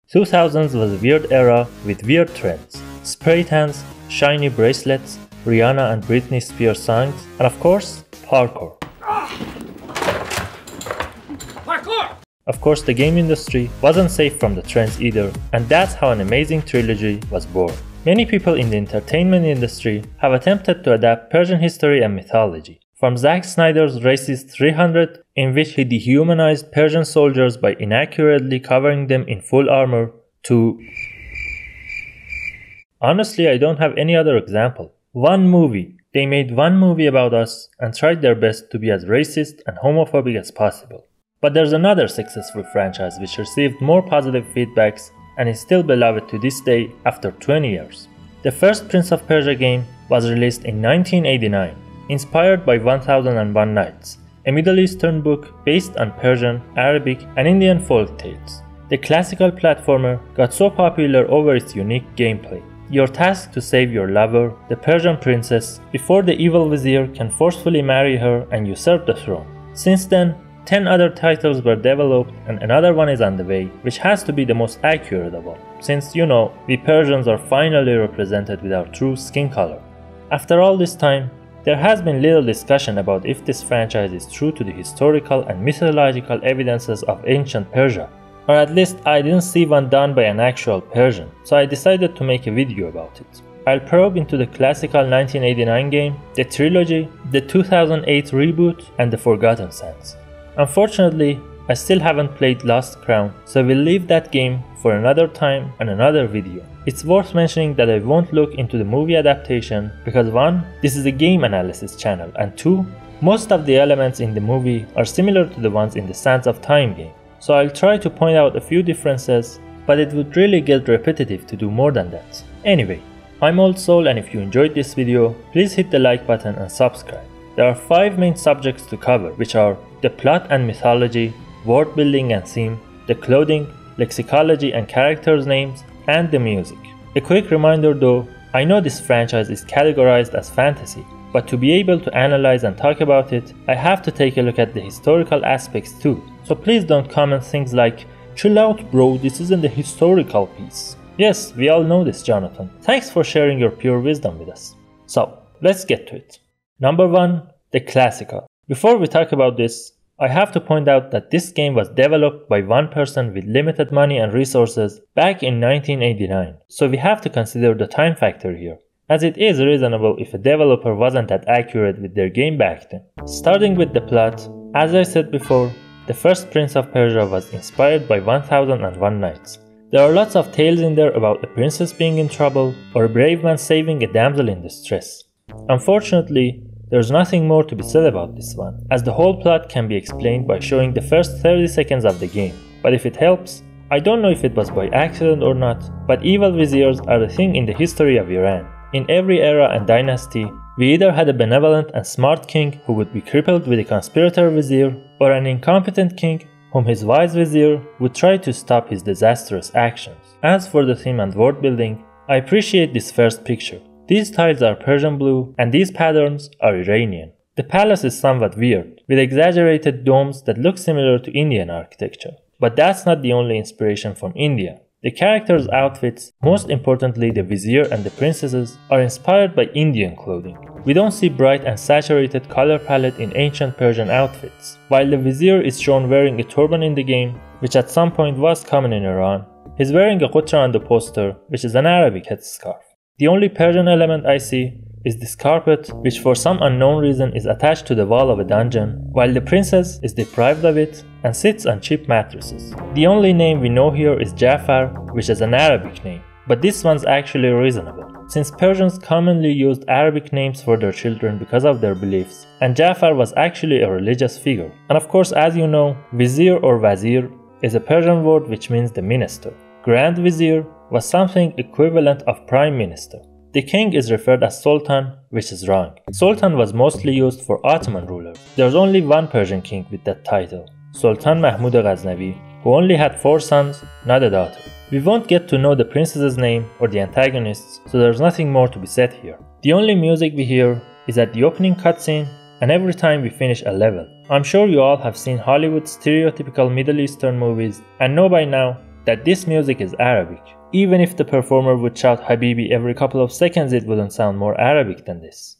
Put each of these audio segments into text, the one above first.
2000s was a weird era with weird trends. Spray tans, shiny bracelets, Rihanna and Britney Spears songs, and of course, parkour. Of course, the game industry wasn't safe from the trends either, and that's how an amazing trilogy was born. Many people in the entertainment industry have attempted to adapt Persian history and mythology. From Zack Snyder's racist 300, in which he dehumanized Persian soldiers by inaccurately covering them in full armor, to... Honestly, I don't have any other example. They made one movie about us and tried their best to be as racist and homophobic as possible. But there's another successful franchise which received more positive feedbacks and is still beloved to this day after 20 years. The first Prince of Persia game was released in 1989, inspired by 1001 Nights, a Middle Eastern book based on Persian, Arabic, and Indian folk tales. The classical platformer got so popular over its unique gameplay. You're tasked to save your lover, the Persian princess, before the evil vizier can forcefully marry her and usurp the throne. Since then, 10 other titles were developed and another one is on the way, which has to be the most accurate of all, since we Persians are finally represented with our true skin color. After all this time, there has been little discussion about if this franchise is true to the historical and mythological evidences of ancient Persia, or at least I didn't see one done by an actual Persian, so I decided to make a video about it. I'll probe into the classical 1989 game, the trilogy, the 2008 reboot, and the Forgotten Sands. Unfortunately, I still haven't played Lost Crown, so we'll leave that game for another time and another video. It's worth mentioning that I won't look into the movie adaptation because 1. This is a game analysis channel, and 2. Most of the elements in the movie are similar to the ones in the Sands of Time game, so I'll try to point out a few differences, but it would really get repetitive to do more than that. Anyway, I'm Old Soul, and if you enjoyed this video, please hit the like button and subscribe. There are 5 main subjects to cover, which are the plot and mythology, world building and theme, the clothing, lexicology and characters' names, and the music. A quick reminder though, I know this franchise is categorized as fantasy, but to be able to analyze and talk about it, I have to take a look at the historical aspects too. So please don't comment things like, "Chill out bro, this isn't a historical piece." Yes, we all know this, Jonathan. Thanks for sharing your pure wisdom with us. So, let's get to it. Number 1. The classical. Before we talk about this, I have to point out that this game was developed by one person with limited money and resources back in 1989, so we have to consider the time factor here, as it is reasonable if a developer wasn't that accurate with their game back then. Starting with the plot, as I said before, the first Prince of Persia was inspired by 1001 Nights. There are lots of tales in there about a princess being in trouble or a brave man saving a damsel in distress. Unfortunately, there's nothing more to be said about this one, as the whole plot can be explained by showing the first 30 seconds of the game. But if it helps, I don't know if it was by accident or not, but evil viziers are a thing in the history of Iran. In every era and dynasty, we either had a benevolent and smart king who would be crippled with a conspirator vizier, or an incompetent king whom his wise vizier would try to stop his disastrous actions. As for the theme and world building, I appreciate this first picture. These tiles are Persian blue and these patterns are Iranian. The palace is somewhat weird, with exaggerated domes that look similar to Indian architecture. But that's not the only inspiration from India. The characters' outfits, most importantly the vizier and the princesses, are inspired by Indian clothing. We don't see bright and saturated color palette in ancient Persian outfits. While the vizier is shown wearing a turban in the game, which at some point was common in Iran, he's wearing a qutra on the poster, which is an Arabic headscarf. The only Persian element I see is this carpet, which for some unknown reason is attached to the wall of a dungeon, while the princess is deprived of it and sits on cheap mattresses. The only name we know here is Jafar, which is an Arabic name, but this one's actually reasonable, since Persians commonly used Arabic names for their children because of their beliefs, and Jafar was actually a religious figure. And of course, as you know, vizier or wazir is a Persian word which means the minister. Grand Vizier was something equivalent of Prime Minister. The king is referred as Sultan, which is wrong. Sultan was mostly used for Ottoman rulers. There's only one Persian king with that title, Sultan Mahmud Ghaznavi, who only had 4 sons, not a daughter. We won't get to know the princess's name or the antagonists, so there's nothing more to be said here. The only music we hear is at the opening cutscene and every time we finish a level. I'm sure you all have seen Hollywood's stereotypical Middle Eastern movies and know by now that this music is Arabic. Even if the performer would shout Habibi every couple of seconds, it wouldn't sound more Arabic than this.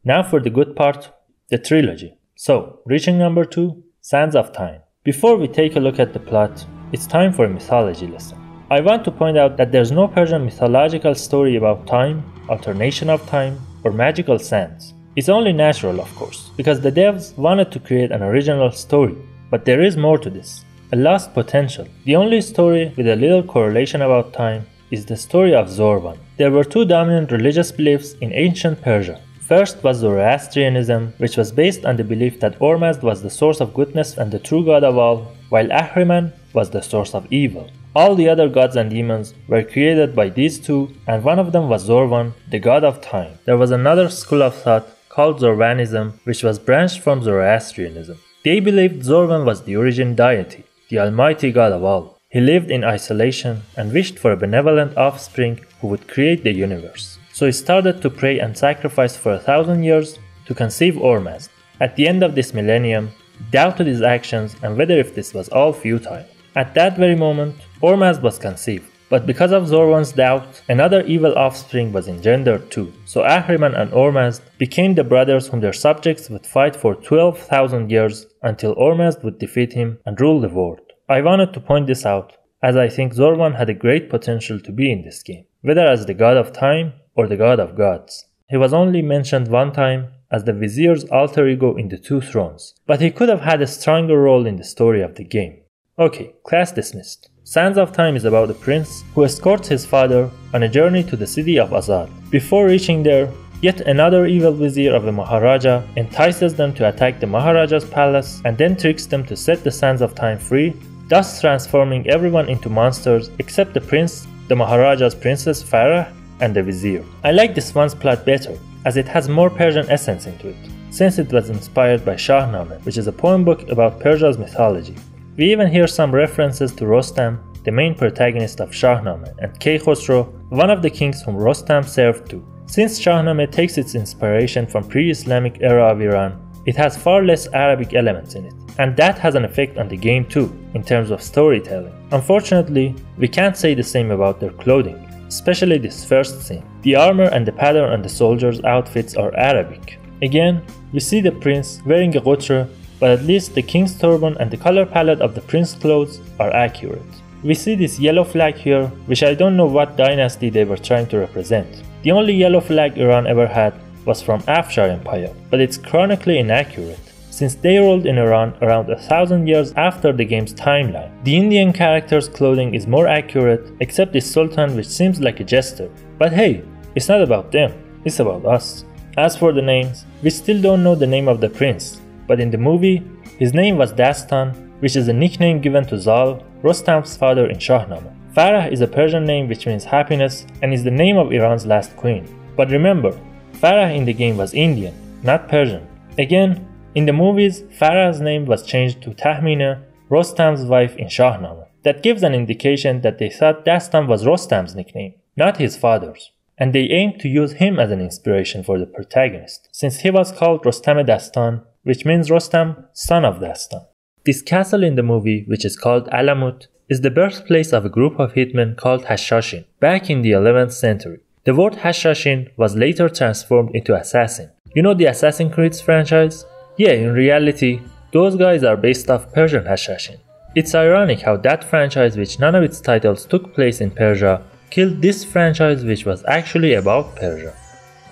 Now for the good part, the trilogy. So, reaching number 2, Sands of Time. Before we take a look at the plot, it's time for a mythology lesson. I want to point out that there's no Persian mythological story about time, alternation of time, or magical sands. It's only natural, of course, because the devs wanted to create an original story. But there is more to this. A lost potential. The only story with a little correlation about time is the story of Zorban. There were two dominant religious beliefs in ancient Persia. First was Zoroastrianism, which was based on the belief that Ormazd was the source of goodness and the true god of all, while Ahriman was the source of evil. All the other gods and demons were created by these two, and one of them was Zorban, the god of time. There was another school of thought called Zorbanism, which was branched from Zoroastrianism. They believed Zorban was the origin deity, the almighty god of all. He lived in isolation and wished for a benevolent offspring who would create the universe. So he started to pray and sacrifice for 1,000 years to conceive Ormazd. At the end of this millennium, he doubted his actions and whether if this was all futile. At that very moment, Ormazd was conceived, but because of Zorban's doubt, another evil offspring was engendered too. So Ahriman and Ormazd became the brothers whom their subjects would fight for 12,000 years until Ormazd would defeat him and rule the world. I wanted to point this out, as I think Zorban had a great potential to be in this game, whether as the god of time or the god of gods. He was only mentioned one time as the vizier's alter ego in the Two Thrones, but he could have had a stronger role in the story of the game. Okay, class dismissed. Sands of Time is about a prince who escorts his father on a journey to the city of Azad. Before reaching there, yet another evil vizier of a Maharaja entices them to attack the Maharaja's palace and then tricks them to set the Sands of Time free, thus transforming everyone into monsters except the prince, the Maharaja's princess Farah, and the vizier. I like this one's plot better, as it has more Persian essence into it, since it was inspired by Shahnameh, which is a poem book about Persia's mythology. We even hear some references to Rostam, the main protagonist of Shahnameh, and Kaykhosro, one of the kings whom Rostam served to. Since Shahnameh takes its inspiration from pre-Islamic era of Iran, it has far less Arabic elements in it, and that has an effect on the game too, in terms of storytelling. Unfortunately, we can't say the same about their clothing, especially this first scene. The armor and the pattern on the soldiers' outfits are Arabic. Again, we see the prince wearing a ghotre, but at least the king's turban and the color palette of the prince's clothes are accurate. We see this yellow flag here, which I don't know what dynasty they were trying to represent. The only yellow flag Iran ever had was from Afshar Empire, but it's chronically inaccurate, since they ruled in Iran around 1,000 years after the game's timeline. The Indian character's clothing is more accurate, except this sultan, which seems like a jester. But hey, it's not about them, it's about us. As for the names, we still don't know the name of the prince, but in the movie, his name was Dastan, which is a nickname given to Zal, Rostam's father in Shahnameh. Farah is a Persian name which means happiness and is the name of Iran's last queen. But remember, Farah in the game was Indian, not Persian. Again, in the movies, Farah's name was changed to Tahmina, Rostam's wife in Shahnameh. That gives an indication that they thought Dastan was Rostam's nickname, not his father's. And they aimed to use him as an inspiration for the protagonist, since he was called Rostam Dastan, which means Rostam, son of Dastan. This castle in the movie, which is called Alamut, is the birthplace of a group of hitmen called Hashashin, back in the 11th century. The word Hashashin was later transformed into assassin. You know the Assassin's Creed franchise? Yeah, in reality, those guys are based off Persian Hashashin. It's ironic how that franchise, which none of its titles took place in Persia, killed this franchise which was actually about Persia.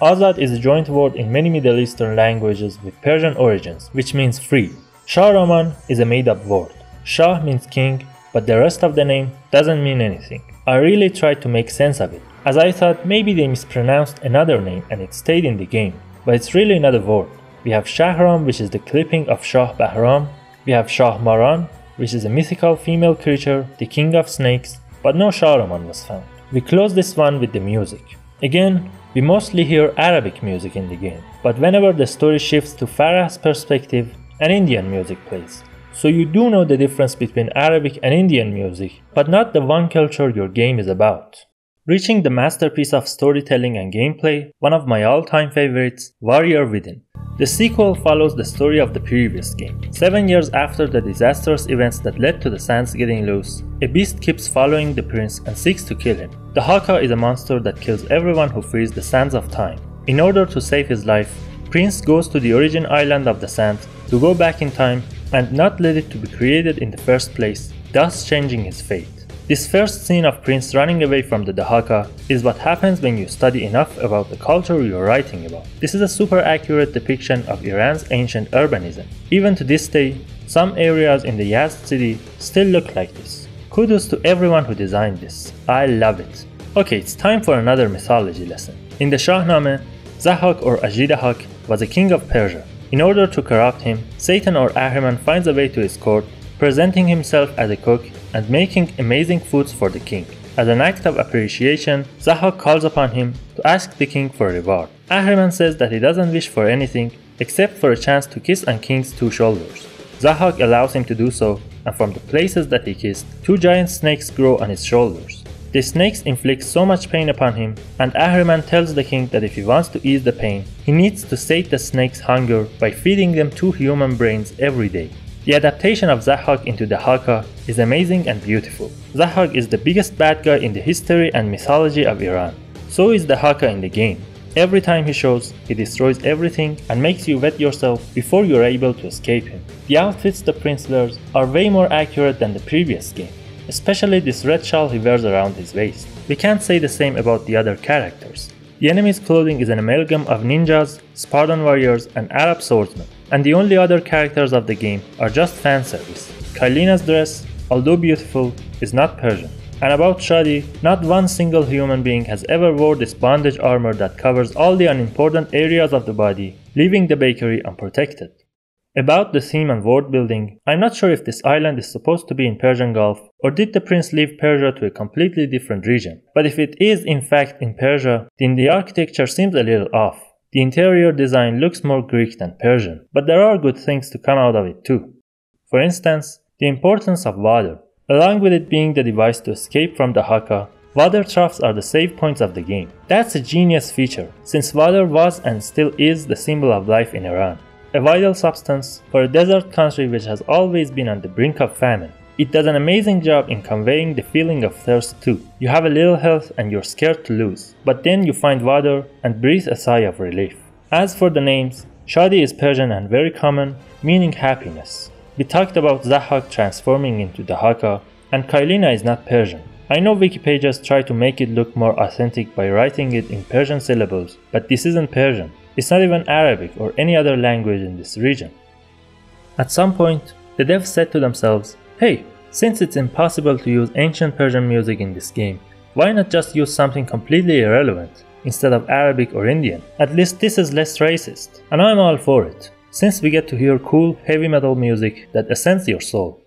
Azad is a joint word in many Middle Eastern languages with Persian origins, which means free. Shah Raman is a made-up word. Shah means king, but the rest of the name doesn't mean anything. I really tried to make sense of it, as I thought maybe they mispronounced another name and it stayed in the game, but it's really not a word. We have Shahram, which is the clipping of Shah Bahram. We have Shah Maran, which is a mythical female creature, the king of snakes, but no Shah Raman was found. We close this one with the music. Again, we mostly hear Arabic music in the game, but whenever the story shifts to Farah's perspective, an Indian music plays. So you do know the difference between Arabic and Indian music, but not the one culture your game is about. reaching the masterpiece of storytelling and gameplay, one of my all-time favorites, Warrior Within. The sequel follows the story of the previous game. 7 years after the disastrous events that led to the sands getting loose, a beast keeps following the prince and seeks to kill him. The Haka is a monster that kills everyone who frees the sands of time. In order to save his life, Prince goes to the origin island of the sands to go back in time and not let it to be created in the first place, thus changing his fate. This first scene of Prince running away from the Dahaka is what happens when you study enough about the culture you're writing about. This is a super accurate depiction of Iran's ancient urbanism. Even to this day, some areas in the Yazd city still look like this. Kudos to everyone who designed this. I love it. Okay, it's time for another mythology lesson. In the Shahnameh, Zahak or Ajidahak was a king of Persia. In order to corrupt him, Satan or Ahriman finds a way to his court, presenting himself as a cook and making amazing foods for the king. As an act of appreciation, Zahak calls upon him to ask the king for a reward. Ahriman says that he doesn't wish for anything except for a chance to kiss on king's 2 shoulders. Zahak allows him to do so, and from the places that he kissed, 2 giant snakes grow on his shoulders. The snakes inflict so much pain upon him, and Ahriman tells the king that if he wants to ease the pain, he needs to sate the snakes' hunger by feeding them 2 human brains every day. The adaptation of Zahak into the Haka is amazing and beautiful. Zahak is the biggest bad guy in the history and mythology of Iran. So is the Haka in the game. Every time he shows, he destroys everything and makes you wet yourself before you are able to escape him. The outfits the prince wears are way more accurate than the previous game, especially this red shawl he wears around his waist. We can't say the same about the other characters. The enemy's clothing is an amalgam of ninjas, Spartan warriors, and Arab swordsmen, and the only other characters of the game are just fan service. Kailina's dress, although beautiful, is not Persian. And about Shadi, not one single human being has ever worn this bondage armor that covers all the unimportant areas of the body, leaving the bakery unprotected. About the theme and world building, I'm not sure if this island is supposed to be in Persian Gulf, or did the prince leave Persia to a completely different region. But if it is in fact in Persia, then the architecture seems a little off. The interior design looks more Greek than Persian, but there are good things to come out of it too. For instance, the importance of water. Along with it being the device to escape from the Haka, water troughs are the save points of the game. That's a genius feature, since water was and still is the symbol of life in Iran. A vital substance for a desert country which has always been on the brink of famine. It does an amazing job in conveying the feeling of thirst too. You have a little health and you're scared to lose, but then you find water and breathe a sigh of relief. As for the names, Shadi is Persian and very common, meaning happiness. We talked about Zahak transforming into the Haka, and Kailina is not Persian. I know wiki pages try to make it look more authentic by writing it in Persian syllables, but this isn't Persian. It's not even Arabic or any other language in this region. At some point, the devs said to themselves, hey, since it's impossible to use ancient Persian music in this game, why not just use something completely irrelevant instead of Arabic or Indian? At least this is less racist, and I'm all for it, since we get to hear cool heavy metal music that ascends your soul.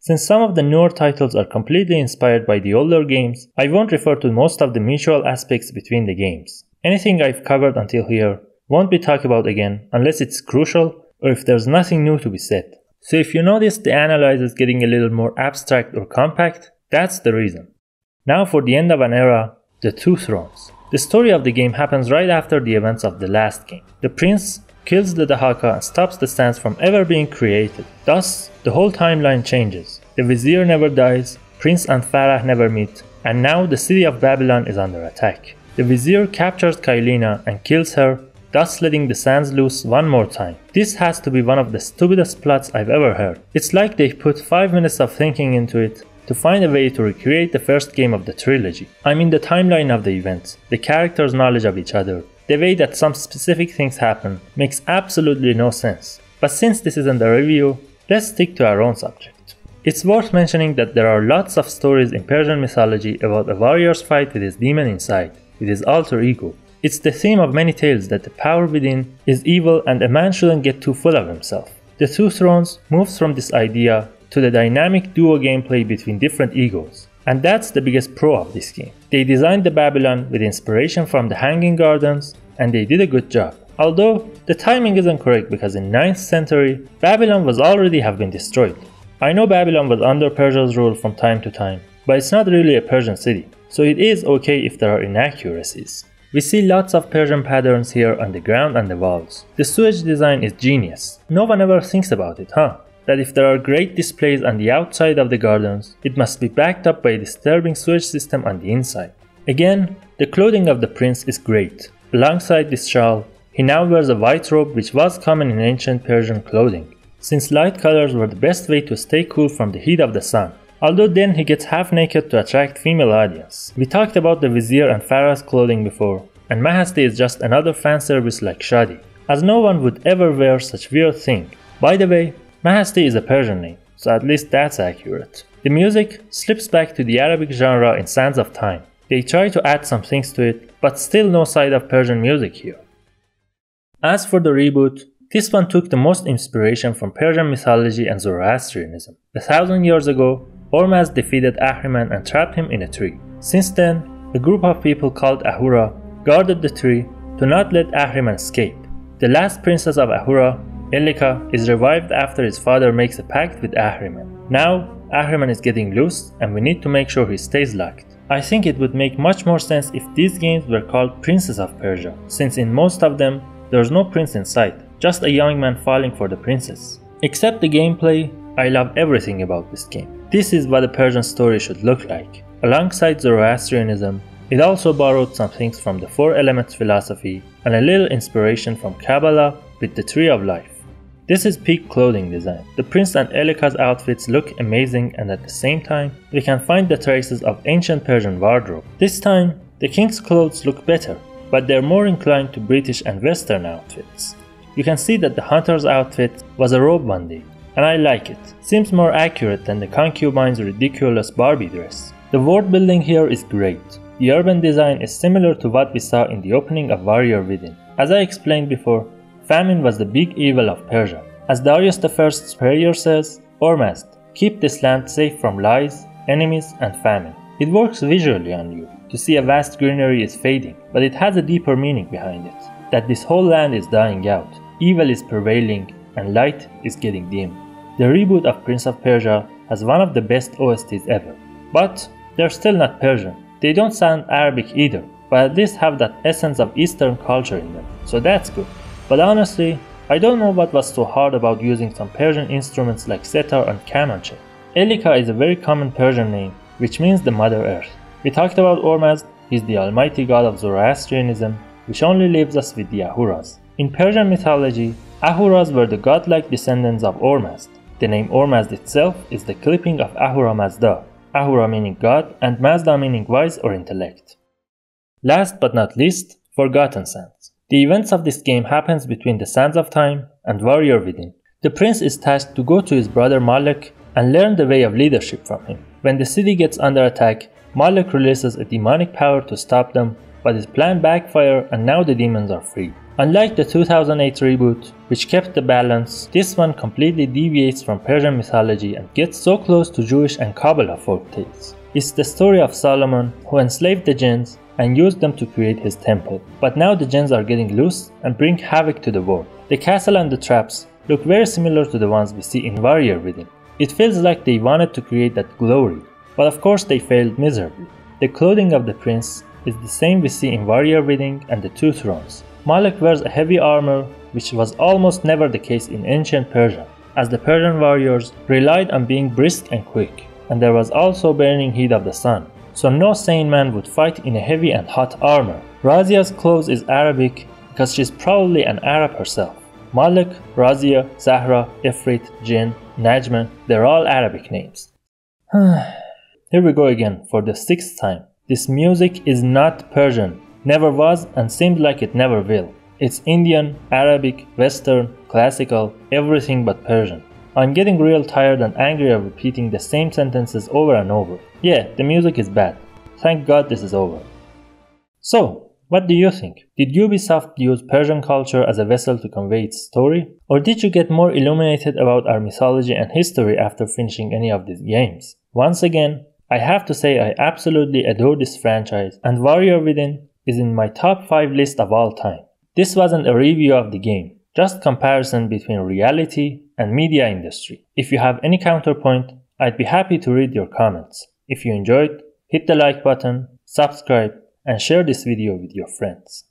Since some of the newer titles are completely inspired by the older games, I won't refer to most of the mutual aspects between the games. Anything I've covered until here won't be talked about again unless it's crucial or if there's nothing new to be said. So if you notice the analyze is getting a little more abstract or compact, that's the reason. Now for the end of an era, the Two Thrones. The story of the game happens right after the events of the last game. The prince kills the Dahaka and stops the sands from ever being created. Thus, the whole timeline changes. The vizier never dies, Prince and Farah never meet, and now the city of Babylon is under attack. The vizier captures Kailina and kills her, thus letting the sands loose one more time. This has to be one of the stupidest plots I've ever heard. It's like they put 5 minutes of thinking into it to find a way to recreate the first game of the trilogy. I mean the timeline of the events, the characters' knowledge of each other, the way that some specific things happen makes absolutely no sense. But since this isn't a review, let's stick to our own subject. It's worth mentioning that there are lots of stories in Persian mythology about a warrior's fight with his demon inside, with his alter ego. It's the theme of many tales that the power within is evil and a man shouldn't get too full of himself. The Two Thrones moves from this idea to the dynamic duo gameplay between different egos. And that's the biggest pro of this game. They designed the Babylon with inspiration from the Hanging Gardens, and they did a good job. Although, the timing isn't correct because in 9th century, Babylon was already have been destroyed. I know Babylon was under Persia's rule from time to time, but it's not really a Persian city. so it is okay if there are inaccuracies. We see lots of Persian patterns here on the ground and the walls. The sewage design is genius. No one ever thinks about it, huh? That if there are great displays on the outside of the gardens, it must be backed up by a disturbing sewage system on the inside. Again, the clothing of the prince is great. Alongside this shawl, he now wears a white robe which was common in ancient Persian clothing, since light colors were the best way to stay cool from the heat of the sun. Although then he gets half naked to attract female audience. We talked about the vizier and pharaoh's clothing before, and Mahasti is just another fan service like Shadi, as no one would ever wear such weird thing. By the way, Mahasti is a Persian name, so at least that's accurate. The music slips back to the Arabic genre in Sands of Time. They try to add some things to it, but still no side of Persian music here. As for the reboot, this one took the most inspiration from Persian mythology and Zoroastrianism. 1,000 years ago, Ormazd defeated Ahriman and trapped him in a tree. Since then, a group of people called Ahura guarded the tree to not let Ahriman escape. The last princess of Ahura, Elika, is revived after his father makes a pact with Ahriman. Now, Ahriman is getting loose and we need to make sure he stays locked. I think it would make much more sense if these games were called Princes of Persia, since in most of them, there's no prince in sight, just a young man falling for the princess. Except the gameplay, I love everything about this game. This is what a Persian story should look like. Alongside Zoroastrianism, it also borrowed some things from the Four Elements philosophy and a little inspiration from Kabbalah with the Tree of Life. This is peak clothing design. The prince and Elika's outfits look amazing, and at the same time, we can find the traces of ancient Persian wardrobe. This time, the king's clothes look better, but they're more inclined to British and Western outfits. You can see that the hunter's outfit was a robe one day, and I like it. Seems more accurate than the concubine's ridiculous Barbie dress. The world building here is great. The urban design is similar to what we saw in the opening of Warrior Within. As I explained before, famine was the big evil of Persia. As Darius I's prayer says, Ormazd, keep this land safe from lies, enemies, and famine. It works visually on you, to see a vast greenery is fading, but it has a deeper meaning behind it. That this whole land is dying out, evil is prevailing, and light is getting dim. The reboot of Prince of Persia has one of the best OSTs ever. But they're still not Persian. They don't sound Arabic either, but at least have that essence of Eastern culture in them, so that's good. But honestly, I don't know what was so hard about using some Persian instruments like setar and kamanche. Elika is a very common Persian name, which means the Mother Earth. We talked about Ormazd, he's the almighty god of Zoroastrianism, which only leaves us with the Ahuras. In Persian mythology, Ahuras were the godlike descendants of Ormazd. The name Ormazd itself is the clipping of Ahura Mazda, Ahura meaning god and Mazda meaning wise or intellect. Last but not least, Forgotten Sands. The events of this game happens between the Sands of Time and Warrior Within. The prince is tasked to go to his brother Malek and learn the way of leadership from him. When the city gets under attack, Malek releases a demonic power to stop them, but his plan backfires and now the demons are free. Unlike the 2008 reboot, which kept the balance, this one completely deviates from Persian mythology and gets so close to Jewish and Kabbalah folktales. It's the story of Solomon, who enslaved the jinns and used them to create his temple. But now the jinns are getting loose and bring havoc to the world. The castle and the traps look very similar to the ones we see in Warrior Within. It feels like they wanted to create that glory, but of course they failed miserably. The clothing of the prince is the same we see in Warrior Within and the Two Thrones. Malek wears a heavy armor, which was almost never the case in ancient Persia, as the Persian warriors relied on being brisk and quick, and there was also burning heat of the sun, so no sane man would fight in a heavy and hot armor. Razia's clothes is Arabic because she's probably an Arab herself. Malek, Razia, Zahra, Ifrit, Jinn, Najman, they're all Arabic names. Here we go again for the 6th time. This music is not Persian, never was and seems like it never will. It's Indian, Arabic, Western, classical, everything but Persian. I'm getting real tired and angry of repeating the same sentences over and over. Yeah, the music is bad. Thank God this is over. So, what do you think? Did Ubisoft use Persian culture as a vessel to convey its story? Or did you get more illuminated about our mythology and history after finishing any of these games? Once again, I have to say I absolutely adore this franchise, and Warrior Within is in my top 5 list of all time. This wasn't a review of the game, just comparison between reality and media industry. If you have any counterpoint, I'd be happy to read your comments. If you enjoyed, hit the like button, subscribe, and share this video with your friends.